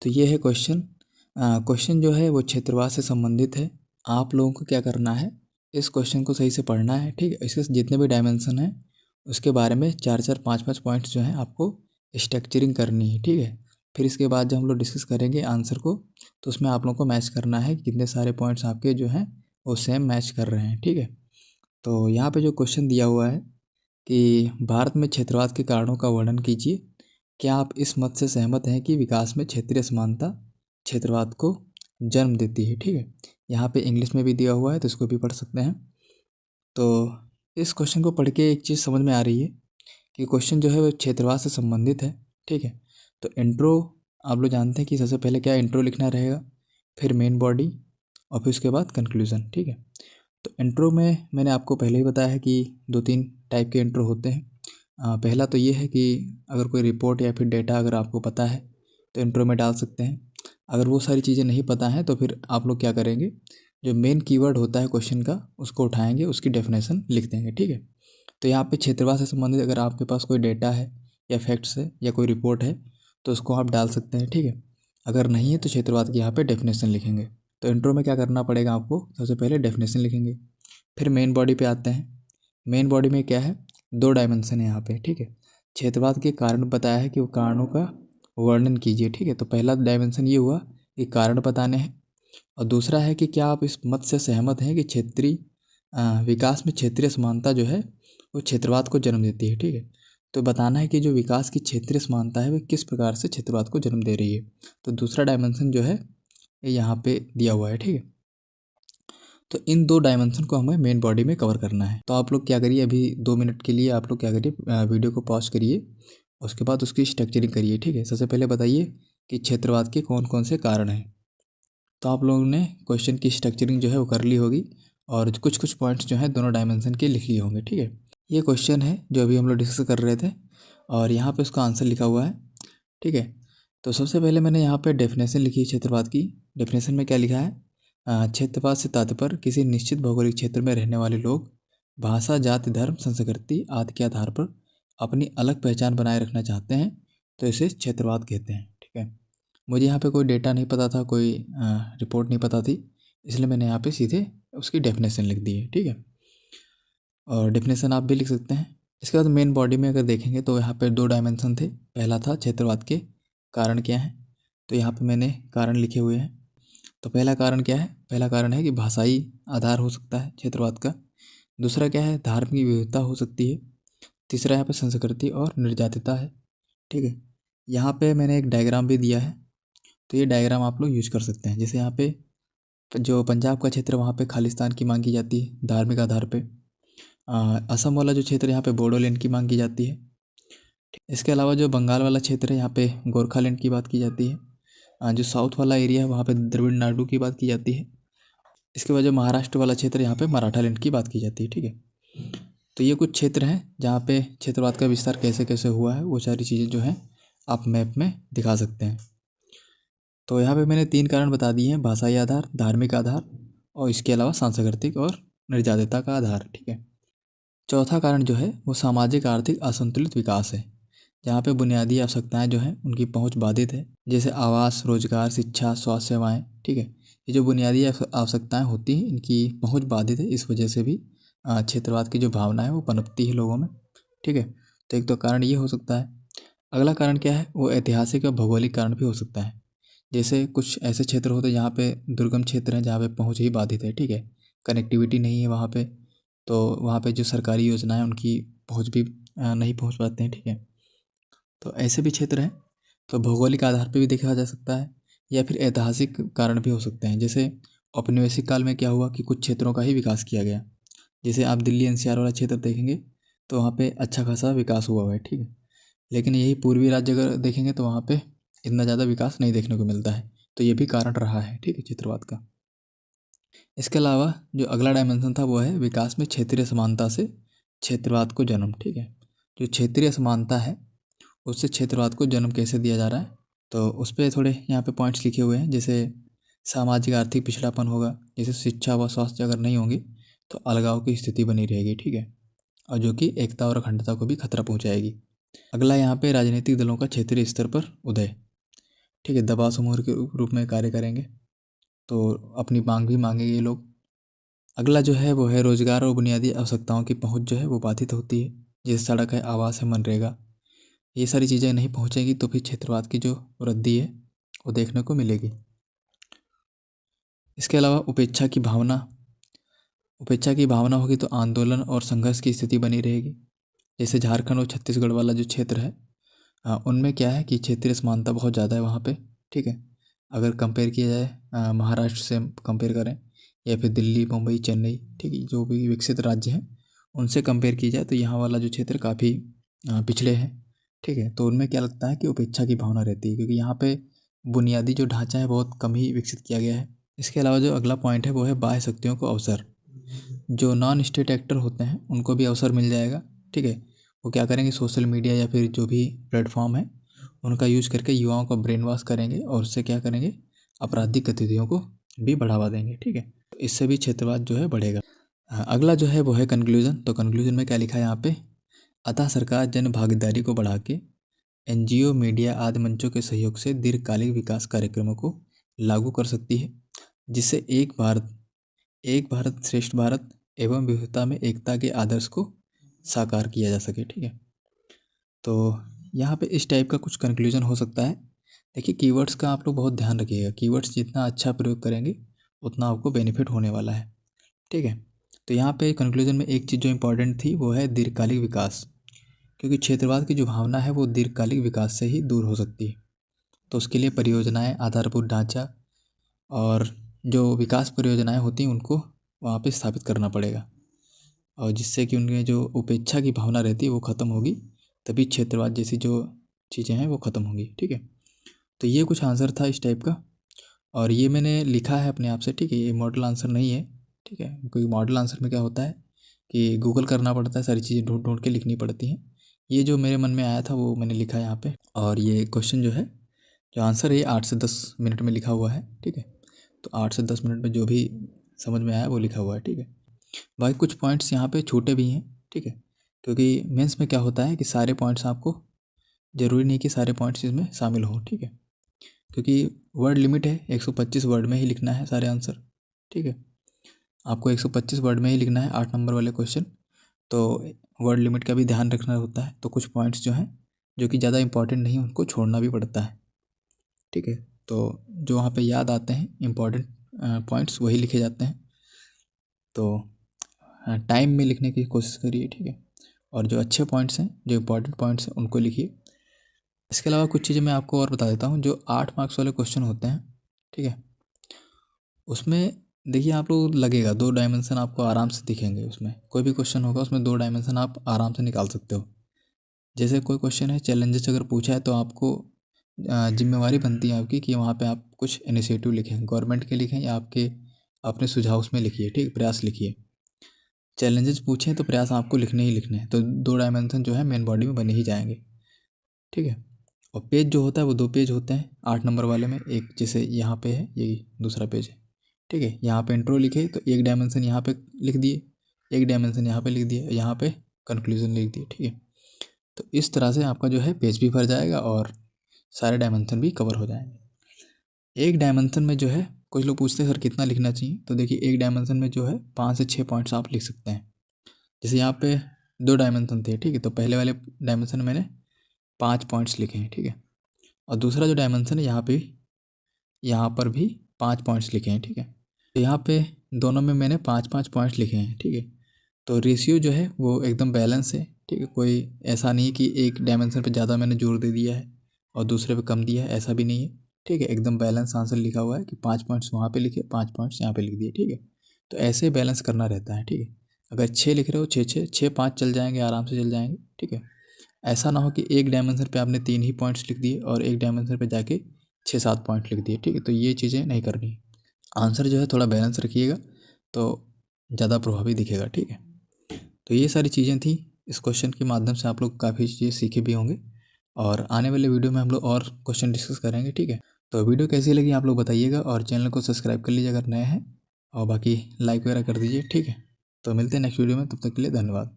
तो ये है क्वेश्चन। क्वेश्चन जो है वो क्षेत्रवाद से संबंधित है। आप लोगों को क्या करना है, इस क्वेश्चन को सही से पढ़ना है, ठीक है। इसके जितने भी डायमेंशन हैं उसके बारे में 4-4, 5-5 पॉइंट्स जो हैं आपको स्ट्रक्चरिंग करनी है, ठीक है। फिर इसके बाद जब हम लोग डिस्कस करेंगे आंसर को, तो उसमें आप लोगों को मैच करना है कि कितने सारे पॉइंट्स आपके जो हैं वो सेम मैच कर रहे हैं, ठीक है। तो यहाँ पे जो क्वेश्चन दिया हुआ है कि भारत में क्षेत्रवाद के कारणों का वर्णन कीजिए। क्या आप इस मत से सहमत हैं कि विकास में क्षेत्रीय समानता क्षेत्रवाद को जन्म देती है, ठीक है। यहाँ पे इंग्लिश में भी दिया हुआ है तो इसको भी पढ़ सकते हैं। तो इस क्वेश्चन को पढ़ के एक चीज़ समझ में आ रही है कि क्वेश्चन जो है वो क्षेत्रवाद से संबंधित है, ठीक है। तो इंट्रो आप लोग जानते हैं कि सबसे पहले क्या इंट्रो लिखना रहेगा, फिर मेन बॉडी और फिर उसके बाद कंक्लूज़न, ठीक है। तो इंट्रो में मैंने आपको पहले ही बताया है कि 2-3 टाइप के इंट्रो होते हैं। पहला तो ये है कि अगर कोई रिपोर्ट या फिर डेटा अगर आपको पता है तो इंट्रो में डाल सकते हैं। अगर वो सारी चीज़ें नहीं पता हैं तो फिर आप लोग क्या करेंगे, जो मेन कीवर्ड होता है क्वेश्चन का उसको उठाएंगे, उसकी डेफिनेशन लिख देंगे, ठीक है। तो यहाँ पे क्षेत्रवाद से संबंधित अगर आपके पास कोई डेटा है या फैक्ट्स है या कोई रिपोर्ट है तो उसको आप डाल सकते हैं, ठीक है। अगर नहीं है तो क्षेत्रवाद की यहाँ पे डेफिनेशन लिखेंगे। तो इंट्रो में क्या करना पड़ेगा आपको, सबसे पहले डेफिनेशन लिखेंगे, फिर मेन बॉडी पे आते हैं। मेन बॉडी में क्या है, 2 डायमेंशन है यहाँ पे, ठीक है। क्षेत्रवाद के कारण बताया है कि वो कारणों का वर्णन कीजिए, ठीक है। तो पहला डायमेंशन ये हुआ कि कारण बताने हैं, और दूसरा है कि क्या आप इस मत से सहमत हैं कि क्षेत्रीय विकास में क्षेत्रीय समानता जो है वो क्षेत्रवाद को जन्म देती है, ठीक है। तो बताना है कि जो विकास की क्षेत्रीय समानता है वो किस प्रकार से क्षेत्रवाद को जन्म दे रही है। तो दूसरा डायमेंशन जो है ये यहाँ पे दिया हुआ है, ठीक है। तो इन 2 डायमेंशन को हमें मेन बॉडी में कवर करना है। तो आप लोग क्या करिए, अभी 2 मिनट के लिए आप लोग क्या करिए, वीडियो को पॉज करिए, उसके बाद उसकी स्ट्रक्चरिंग करिए, ठीक है। सबसे पहले बताइए कि क्षेत्रवाद के कौन कौन से कारण हैं। तो आप लोगों ने क्वेश्चन की स्ट्रक्चरिंग जो है वो कर ली होगी और कुछ कुछ पॉइंट्स जो हैं दोनों डायमेंशन के लिख लिए होंगे, ठीक है। ये क्वेश्चन है जो अभी हम लोग डिस्कस कर रहे थे और यहाँ पे उसका आंसर लिखा हुआ है, ठीक है। तो सबसे पहले मैंने यहाँ पे डेफिनेशन लिखी है क्षेत्रवाद की। डेफिनेशन में क्या लिखा है, क्षेत्रवाद से तात्पर्य किसी निश्चित भौगोलिक क्षेत्र में रहने वाले लोग भाषा, जाति, धर्म, संस्कृति आदि के आधार पर अपनी अलग पहचान बनाए रखना चाहते हैं तो इसे क्षेत्रवाद कहते हैं, ठीक है। मुझे यहाँ पे कोई डेटा नहीं पता था, कोई रिपोर्ट नहीं पता थी, इसलिए मैंने यहाँ पे सीधे उसकी डेफिनेशन लिख दी है, ठीक है। और डेफिनेशन आप भी लिख सकते हैं। इसके बाद मेन बॉडी में अगर देखेंगे तो यहाँ पे 2 डायमेंशन थे। पहला था क्षेत्रवाद के कारण क्या है, तो यहाँ पे मैंने कारण लिखे हुए हैं। तो पहला कारण क्या है, पहला कारण है कि भाषाई आधार हो सकता है क्षेत्रवाद का। दूसरा क्या है, धार्मिक विविधता हो सकती है। तीसरा यहाँ पे संस्कृति और निर्जातिता है, ठीक है। यहाँ पे मैंने एक डायग्राम भी दिया है, तो ये डायग्राम आप लोग यूज कर सकते हैं। जैसे यहाँ पे जो पंजाब का क्षेत्र वहाँ पे खालिस्तान की मांग की जाती है धार्मिक आधार पे। असम वाला जो क्षेत्र यहाँ पे बोडोलैंड की मांग की जाती है। इसके अलावा जो बंगाल वाला क्षेत्र है यहाँ पे गोरखालैंड की बात की जाती है। जो साउथ वाला एरिया है वहाँ पे द्रविड़ नाडु की बात की जाती है। इसके बाद जो महाराष्ट्र वाला क्षेत्र यहाँ पे मराठा लैंड की बात की जाती है, ठीक है। तो ये कुछ क्षेत्र हैं जहाँ पे क्षेत्रवाद का विस्तार कैसे कैसे हुआ है, वो सारी चीज़ें जो हैं आप मैप में दिखा सकते हैं। तो यहाँ पे मैंने 3 कारण बता दिए हैं, भाषाई आधार, धार्मिक आधार और इसके अलावा सांस्कृतिक और निर्जातिता का आधार, ठीक है। चौथा कारण जो है वो सामाजिक आर्थिक असंतुलित विकास है, जहाँ पे बुनियादी आवश्यकताएं जो हैं उनकी पहुंच बाधित है, जैसे आवास, रोजगार, शिक्षा, स्वास्थ्य सेवाएं, ठीक है। ये जो बुनियादी आवश्यकताएं होती हैं इनकी पहुंच बाधित है, इस वजह से भी क्षेत्रवाद की जो भावना है वो पनपती है लोगों में, ठीक है। तो एक तो कारण ये हो सकता है। अगला कारण क्या है, वो ऐतिहासिक और भौगोलिक कारण भी हो सकता है। जैसे कुछ ऐसे क्षेत्र होते हैं जहाँ पे दुर्गम क्षेत्र हैं, जहाँ पे पहुँच ही बाधित है, ठीक है। कनेक्टिविटी नहीं है वहाँ पे, तो वहाँ पे जो सरकारी योजनाएं उनकी पहुँच भी नहीं पहुँच पाते हैं, ठीक है। तो ऐसे भी क्षेत्र हैं। तो भौगोलिक आधार पे भी देखा जा सकता है या फिर ऐतिहासिक कारण भी हो सकते हैं। जैसे औपनिवेशिक काल में क्या हुआ कि कुछ क्षेत्रों का ही विकास किया गया। जैसे आप दिल्ली एनसीआर वाला क्षेत्र देखेंगे तो वहाँ पे अच्छा खासा विकास हुआ है, ठीक है। लेकिन यही पूर्वी राज्य अगर देखेंगे तो वहाँ पे इतना ज़्यादा विकास नहीं देखने को मिलता है। तो ये भी कारण रहा है, ठीक है, क्षेत्रवाद का। इसके अलावा जो अगला डायमेंशन था वो है विकास में क्षेत्रीय समानता से क्षेत्रवाद को जन्म, ठीक है। जो क्षेत्रीय समानता है उससे क्षेत्रवाद को जन्म कैसे दिया जा रहा है, तो उस पर थोड़े यहाँ पे पॉइंट्स लिखे हुए हैं। जैसे सामाजिक आर्थिक पिछड़ापन होगा, जैसे शिक्षा व स्वास्थ्य अगर नहीं होंगी तो अलगाव की स्थिति बनी रहेगी, ठीक है, और जो कि एकता और अखंडता को भी खतरा पहुँचाएगी। अगला यहाँ पे राजनीतिक दलों का क्षेत्रीय स्तर पर उदय। ठीक है, दबाव समूह के रूप में कार्य करेंगे, तो अपनी मांग भी मांगेंगे ये लोग। अगला जो है वो है रोजगार और बुनियादी आवश्यकताओं की पहुंच जो है वो बाधित होती है, जैसे सड़क है, आवास है, मनरेगा, ये सारी चीज़ें नहीं पहुंचेंगी तो फिर क्षेत्रवाद की जो वृद्धि है वो देखने को मिलेगी। इसके अलावा उपेक्षा की भावना होगी तो आंदोलन और संघर्ष की स्थिति बनी रहेगी। जैसे झारखंड और छत्तीसगढ़ वाला जो क्षेत्र है, उनमें क्या है कि क्षेत्रीय समानता बहुत ज़्यादा है वहाँ पे। ठीक है, अगर कंपेयर किया जाए महाराष्ट्र से कंपेयर करें या फिर दिल्ली, मुंबई, चेन्नई, ठीक है, जो भी विकसित राज्य हैं उनसे कंपेयर किया जाए तो यहाँ वाला जो क्षेत्र काफ़ी पिछड़े हैं। ठीक है, तो उनमें क्या लगता है कि उपेक्षा की भावना रहती है, क्योंकि यहाँ पे बुनियादी जो ढांचा है बहुत कम ही विकसित किया गया है। इसके अलावा जो अगला पॉइंट है वो है बाह्य शक्तियों को अवसर। जो नॉन स्टेट एक्टर होते हैं उनको भी अवसर मिल जाएगा। ठीक है, वो क्या करेंगे, सोशल मीडिया या फिर जो भी प्लेटफॉर्म है उनका यूज़ करके युवाओं को ब्रेन वॉश करेंगे और उससे क्या करेंगे, आपराधिक गतिविधियों को भी बढ़ावा देंगे। ठीक है, तो इससे भी क्षेत्रवाद जो है बढ़ेगा। अगला जो है वो है कंक्लूजन। तो कंक्लूजन में क्या लिखा है यहाँ पे, अतः सरकार जन भागीदारी को बढ़ा के एनजीओ, मीडिया आदि मंचों के सहयोग से दीर्घकालिक विकास कार्यक्रमों को लागू कर सकती है, जिससे एक भारत श्रेष्ठ भारत एवं विविधता में एकता के आदर्श को साकार किया जा सके। ठीक है, तो यहाँ पे इस टाइप का कुछ कंक्लूजन हो सकता है। देखिए, कीवर्ड्स का आप लोग बहुत ध्यान रखिएगा, कीवर्ड्स जितना अच्छा प्रयोग करेंगे उतना आपको बेनिफिट होने वाला है। ठीक है, तो यहाँ पे कंक्लूजन में एक चीज़ जो इम्पोर्टेंट थी वो है दीर्घकालिक विकास, क्योंकि क्षेत्रवाद की जो भावना है वो दीर्घकालिक विकास से ही दूर हो सकती है। तो उसके लिए परियोजनाएं, आधारभूत ढांचा और जो विकास परियोजनाएं होती हैं उनको वहाँ पे स्थापित करना पड़ेगा, और जिससे कि उनमें जो उपेक्षा की भावना रहती है वो ख़त्म होगी, तभी क्षेत्रवाद जैसी जो चीज़ें हैं वो ख़त्म होंगी। ठीक है, तो ये कुछ आंसर था इस टाइप का, और ये मैंने लिखा है अपने आप से। ठीक है, ये मॉडल आंसर नहीं है। ठीक है, क्योंकि मॉडल आंसर में क्या होता है कि गूगल करना पड़ता है, सारी चीज़ें ढूंढ ढूंढ के लिखनी पड़ती हैं। ये जो मेरे मन में आया था वो मैंने लिखा है यहाँ पे, और ये क्वेश्चन जो है, जो आंसर है ये 8 से 10 मिनट में लिखा हुआ है। ठीक है, तो 8 से 10 मिनट में जो भी समझ में आया वो लिखा हुआ है। ठीक है, बाकी कुछ पॉइंट्स यहाँ पे छूटे भी हैं। ठीक है, क्योंकि मेंस में क्या होता है कि सारे पॉइंट्स आपको, ज़रूरी नहीं कि सारे पॉइंट्स इसमें शामिल हों। ठीक है, क्योंकि वर्ड लिमिट है, 125 वर्ड में ही लिखना है सारे आंसर। ठीक है, आपको 125 वर्ड में ही लिखना है 8 नंबर वाले क्वेश्चन, तो वर्ड लिमिट का भी ध्यान रखना होता है। तो कुछ पॉइंट्स जो हैं जो कि ज़्यादा इंपॉर्टेंट नहीं उनको छोड़ना भी पड़ता है। ठीक है, तो जो वहाँ पे याद आते हैं इंपॉर्टेंट पॉइंट्स वही लिखे जाते हैं। तो टाइम में लिखने की कोशिश करिए। ठीक है, और जो अच्छे पॉइंट्स हैं, जो इंपॉर्टेंट पॉइंट्स हैं उनको लिखिए। इसके अलावा कुछ चीज़ें मैं आपको और बता देता हूँ। जो 8 मार्क्स वाले क्वेश्चन होते हैं, ठीक है, उसमें देखिए आप लोग लगेगा 2 डायमेंशन आपको आराम से दिखेंगे। उसमें कोई भी क्वेश्चन होगा उसमें 2 डायमेंशन आप आराम से निकाल सकते हो। जैसे कोई क्वेश्चन है, चैलेंजेस अगर पूछा है तो आपको जिम्मेवारी बनती है आपकी कि वहाँ पे आप कुछ इनिशिएटिव लिखें, गवर्नमेंट के लिखें या आपके अपने सुझाव उसमें लिखिए। ठीक, प्रयास लिखिए। चैलेंजेस पूछें तो प्रयास आपको लिखने ही लिखने हैं, तो 2 डायमेंशन जो है मेन बॉडी में बने ही जाएंगे। ठीक है, और पेज जो होता है वो 2 पेज होते हैं 8 नंबर वाले में। एक जैसे यहाँ पे है, ये दूसरा पेज है। ठीक है, यहाँ पे इंट्रो लिखे तो एक डायमेंशन यहाँ पे लिख दिए, एक डायमेंशन यहाँ पे लिख दिए, यहाँ पे कंक्लूजन लिख दिए। ठीक है, तो इस तरह से आपका जो है पेज भी भर जाएगा और सारे डायमेंशन भी कवर हो जाएंगे। एक डायमेंशन में जो है, कुछ लोग पूछते हैं सर कितना लिखना चाहिए, तो देखिए एक डायमेंशन में जो है 5 से 6 पॉइंट्स आप लिख सकते हैं। जैसे यहाँ पे 2 डायमेंशन थे। ठीक है, तो पहले वाले डायमेंशन में मैंने 5 पॉइंट्स लिखे हैं। ठीक है, और दूसरा जो डायमेंशन है यहाँ पर भी 5 पॉइंट्स लिखे हैं। ठीक है, तो यहाँ पे दोनों में मैंने 5-5 पॉइंट्स लिखे हैं। ठीक है, तो रेशियो जो है वो एकदम बैलेंस है। ठीक है, कोई ऐसा नहीं कि एक डायमेंशन पे ज़्यादा मैंने जोर दे दिया है और दूसरे पे कम दिया है, ऐसा भी नहीं है। ठीक है, एकदम बैलेंस आंसर लिखा हुआ है कि 5 पॉइंट्स वहाँ पे लिखे, 5 पॉइंट्स यहाँ पे लिख दिए। ठीक है, तो ऐसे बैलेंस करना रहता है। ठीक है, अगर 6 लिख रहे हो, 6-5 चल जाएंगे, आराम से चल जाएंगे। ठीक है, ऐसा ना हो कि एक डायमेंशन पे आपने 3 ही पॉइंट्स लिख दिए और एक डायमेंशन पे जाके 6-7 पॉइंट लिख दिए। ठीक है, तो ये चीज़ें नहीं करनी। आंसर जो है थोड़ा बैलेंस रखिएगा तो ज़्यादा प्रभावी दिखेगा। ठीक है, तो ये सारी चीज़ें थी। इस क्वेश्चन के माध्यम से आप लोग काफ़ी चीज़ें सीखे भी होंगे, और आने वाले वीडियो में हम लोग और क्वेश्चन डिस्कस करेंगे। ठीक है, तो वीडियो कैसी लगी आप लोग बताइएगा, और चैनल को सब्सक्राइब कर लीजिए अगर नए हैं, और बाकी लाइक वगैरह कर दीजिए। ठीक है, तो मिलते हैं नेक्स्ट वीडियो में, तब तक के लिए धन्यवाद।